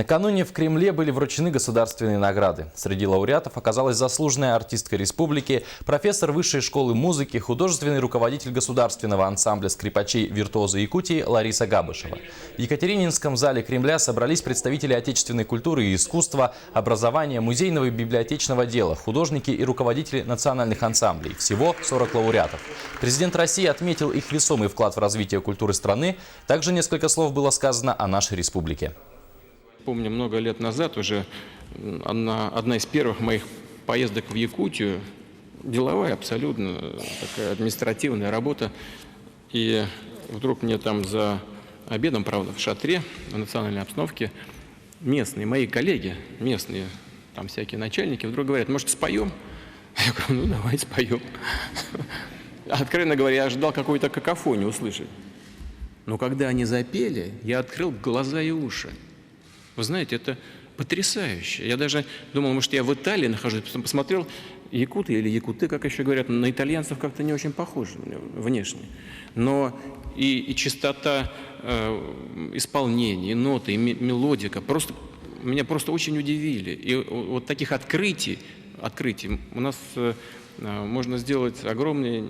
Накануне в Кремле были вручены государственные награды. Среди лауреатов оказалась заслуженная артистка республики, профессор Высшей школы музыки, художественный руководитель государственного ансамбля скрипачей-виртуозы Якутии Лариса Габышева. В Екатерининском зале Кремля собрались представители отечественной культуры и искусства, образования, музейного и библиотечного дела, художники и руководители национальных ансамблей. Всего 40 лауреатов. Президент России отметил их весомый вклад в развитие культуры страны. Также несколько слов было сказано о нашей республике. Помню, много лет назад уже одна из первых моих поездок в Якутию, деловая абсолютно, такая административная работа. И вдруг мне там за обедом, правда, в шатре, в национальной обстановке, местные, мои коллеги, местные, там всякие начальники, вдруг говорят: может, споем? Я говорю: ну, давай споем. Откровенно говоря, я ожидал какую-то какофонию услышать. Но когда они запели, я открыл глаза и уши. Вы знаете, это потрясающе. Я даже думал, может, я в Италии нахожусь, потом посмотрел, якуты или якуты, как еще говорят, на итальянцев как-то не очень похожи внешне. Но и чистота исполнения, и ноты, и мелодика меня просто очень удивили. И вот таких открытий у нас можно сделать огромное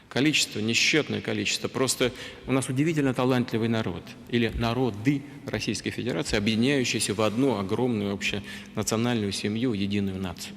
количество, несчетное количество. Просто у нас удивительно талантливый народ. Или народы Российской Федерации, объединяющиеся в одну огромную общенациональную семью, единую нацию.